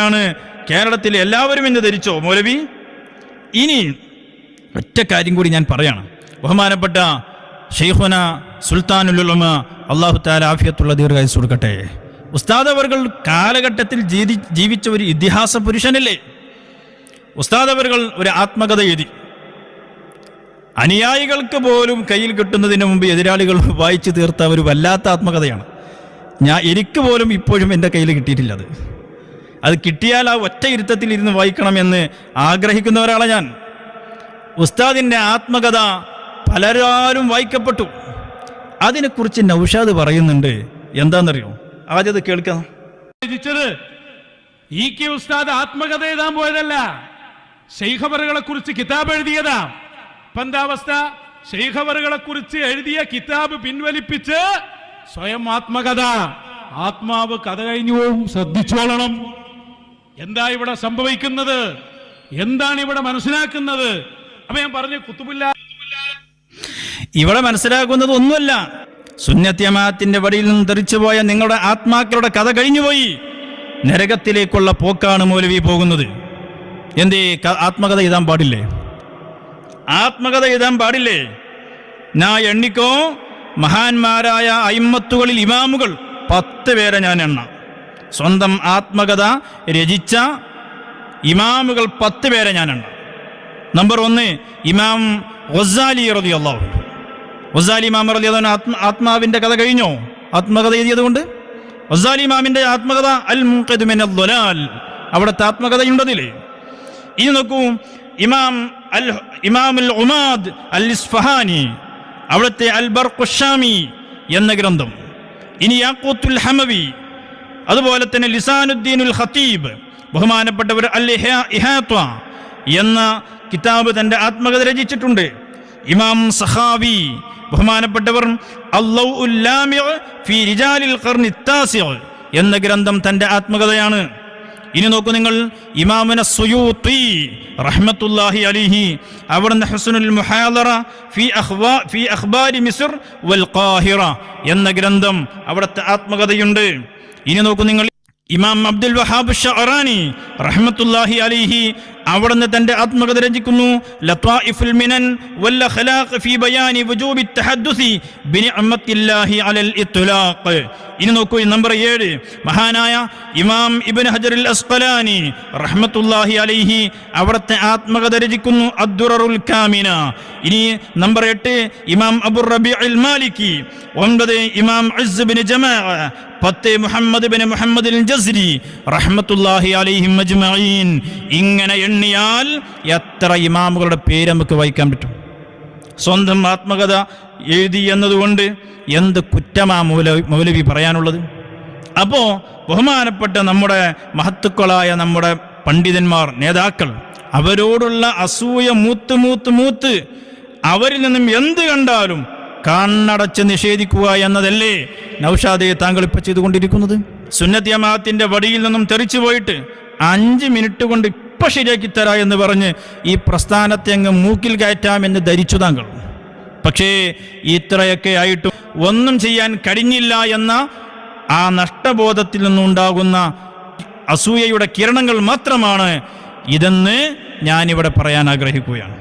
ആണ് കേരളത്തിൽ എല്ലാവരും എന്ന് ധരിച്ചോ മൗലവി? ഇനി ഒറ്റ കാര്യം കൂടി ഞാൻ പറയാണ്. ബഹുമാനപ്പെട്ട ശൈഖുന സുൽത്താനുൽ ഉലമ അല്ലാഹു തആല ആഫിയത്തുള്ള ദീർഘായുസ്സ് കൊടുക്കട്ടെ, ഉസ്താദ് അവർകൾ കാലഘട്ടത്തിൽ ജീവിച്ച ഒരു ഇതിഹാസ പുരുഷനല്ലേ. ഉസ്താദ് അവർകൾ ഒരു ആത്മകഥ എഴുതി, അനുയായികൾക്ക് പോലും കയ്യിൽ കിട്ടുന്നതിന് മുമ്പ് എതിരാളികൾ വായിച്ചു തീർത്ത ഒരു വല്ലാത്ത ആത്മകഥയാണ്. എനിക്ക് പോലും ഇപ്പോഴും എൻ്റെ കയ്യിൽ കിട്ടിയിട്ടില്ല. അത് കിട്ടിയാൽ ആ ഒറ്റ ഇരുത്തത്തിൽ ഇരുന്ന് വായിക്കണമെന്ന് ആഗ്രഹിക്കുന്ന ഒരാളാണ് ഞാൻ. ഉസ്താദിൻ്റെ ആത്മകഥ പലരാരും വായിക്കപ്പെട്ടു. അതിനെക്കുറിച്ച് നൗഷാദ് പറയുന്നുണ്ട്. എന്താണെന്നറിയോ? ആദ്യം അത് കേൾക്കാം. ഉസ്താദ് ആത്മകഥ എഴുതാൻ പോയതല്ല, ശൈഖവറുകളെ കുറിച്ച് കിതാബ് എഴുതിയതാ. ഇപ്പൊ എന്താ അവസ്ഥ? ശൈഖവറുകളെ കുറിച്ച് എഴുതിയ കിതാബ് പിൻവലിപ്പിച്ച് സ്വയം ആത്മകഥ. ആത്മാവ് കഥ കഴിഞ്ഞു പോവും, ശ്രദ്ധിച്ചോളണം. എന്താ ഇവിടെ സംഭവിക്കുന്നത്? എന്താണ് ഇവിടെ മനസ്സിലാക്കുന്നത്? അപ്പൊ ഞാൻ പറഞ്ഞു, കുത്തുബുല്ല ഇവിടെ മനസ്സിലാക്കുന്നത് ഒന്നുമല്ല. സുന്നത്ത് ജമാഅത്തിന്റെ വടിയിൽ നിന്ന് തെറിച്ചുപോയ നിങ്ങളുടെ ആത്മാക്കളുടെ കഥ കഴിഞ്ഞുപോയി. നരകത്തിലേക്കുള്ള പോക്കാണ് മൗലവി പോകുന്നത്. എന്തേ ആത്മകഥ എഴുതാൻ പാടില്ലേ? ആത്മകഥ എഴുതാൻ പാടില്ലേ? എണ്ണിക്കോ, മഹാന്മാരായ അയിമ്മത്തുകളിൽ ഇമാമുകൾ 10 പേരെ ഞാൻ എണ്ണാം. സ്വന്തം ആത്മകഥ രചിച്ച ഇമാമുകൾ 10 പേരെ ഞാൻ എണ്ണാം. നമ്പർ 1 ഇമാം ഗസാലി റളിയല്ലാഹു അൻഹു. ഗസാലി ഇമാം റളിയല്ലാഹു അൻഹു ആത്മാവിന്റെ കഥ കഴിഞ്ഞോ? ആത്മകഥ എഴുതിയതുകൊണ്ട് ഗസാലി ഇമാമിന്റെ ആത്മകഥ അൽ മുൻഖിദ് മിനൽ ളലാൽ, അവിടുത്തെ ആത്മകഥയുണ്ടതില്ലേ. ഇനി നോക്കൂ, ഇമാം അൽ ഉമാദ് അൽ ഇസ്ഫഹാനി, അവിടുത്തെ അൽ ബർഖുശാമി എന്ന ഗ്രന്ഥം. ഇനി യാഖൂത്തുൽ ഹമവി, അതുപോലെ തന്നെ ലിസാനുദ്ദീനുൽ ഖതീബ്, ബഹുമാനപ്പെട്ടവർ അൽ ഇഹാത്വ എന്ന കിതാബ് തന്റെ ആത്മകഥ രചിച്ചിട്ടുണ്ട്. ഇമാം സഖാവി, ബഹുമാനപ്പെട്ടവർ അല്ലൗഉൽ ലാമിഉ ഫീ റിജാലിൽ ഖർനി അത്താസിഉ എന്ന ഗ്രന്ഥം തന്റെ ആത്മകഥയാണ്. ഇനി നോക്കൂ നിങ്ങൾ, ഇമാമുന സുയൂത്തി റഹ്മത്തുള്ളാഹി അലൈഹി, അവിടുന്ന് ഹുസ്നുൽ മുഹാദറ ഫീ അഖ്ബാരി മിസ്ർ വൽ ഖാഹിറ എന്ന ഗ്രന്ഥം അവിടുത്തെ ആത്മകഥയുണ്ട്. ഇനി നോക്കൂ നിങ്ങൾ, ഇമാം അബ്ദുൽ വഹാബ് ഷഅറാനി റഹ്മത്തുള്ളാഹി അലൈഹി, അവിടുന്ന് തന്റെ ആത്മകഥ രചിക്കുന്നു ലത്വാഇഫുൽ മിനൻ വൽ അഖ്ലാഖ് ഫീ ബയാനി വുജൂബി തഹദ്ദുസി ബിനിഅമത്തില്ലാഹി അലൽ ഇത്ലാഖ്. ഇനി നോക്കൂ, നമ്പർ 7 മഹാനായ ഇമാം ഇബ്നു ഹജറുൽ അസ്ഖലാനി റഹ്മത്തുള്ളാഹി അലൈഹി, അവിടുത്തെ ആത്മകഥ രചിക്കുന്നു അദ്ദുററുൽ കാമിന. ഇനി നമ്പർ 8 ഇമാം അബുർ റബീഉൽ മാലിക്കി. 9 ഇമാം ഇസ്സ് ഇബ്നു ജമാഅ. 10 മുഹമ്മദ് ഇബ്നു മുഹമ്മദ് അൽ ജസ്രി റഹ്മത്തുള്ളാഹി അലൈഹിം അജ്മഈൻ. ഇങ്ങനെ എണ്ണിയാൽ എത്ര ഇമാമുകളുടെ പേര് നമുക്ക് വായിക്കാൻ പറ്റും? സ്വന്തം ആത്മകഥ എഴുതി എന്നതുകൊണ്ട് എന്ത് കുറ്റമാ മൗലവി പറയാനുള്ളത്? അപ്പോ ബഹുമാനപ്പെട്ട നമ്മുടെ മഹത്തുക്കളായ നമ്മുടെ പണ്ഡിതന്മാർ, നേതാക്കൾ, അവരോടുള്ള അസൂയ മൂത്ത് അവരിൽ നിന്നും എന്ത് കണ്ടാലും കണ്ണടച്ച് നിഷേധിക്കുക എന്നതല്ലേ നൗഷാദെ താങ്കൾ ഇപ്പൊ ചെയ്തുകൊണ്ടിരിക്കുന്നത്? സുന്നത്ത് ജമാഅത്തിന്റെ വടിയിൽ നിന്നും തെറിച്ചു പോയിട്ട് 5 മിനിറ്റ് കൊണ്ട് ഇപ്പൊ ശരിയാക്കി തരാ എന്ന് പറഞ്ഞ് ഈ പ്രസ്ഥാനത്തെ അങ്ങ് മൂക്കിൽ കയറ്റാമെന്ന് ധരിച്ചു താങ്കൾ. പക്ഷേ ഇത്രയൊക്കെ ആയിട്ടും ഒന്നും ചെയ്യാൻ കഴിഞ്ഞില്ല എന്ന ആ നഷ്ടബോധത്തിൽ നിന്നുണ്ടാകുന്ന അസൂയയുടെ കിരണങ്ങൾ മാത്രമാണ് ഇതെന്ന് ഞാനിവിടെ പറയാൻ ആഗ്രഹിക്കുകയാണ്.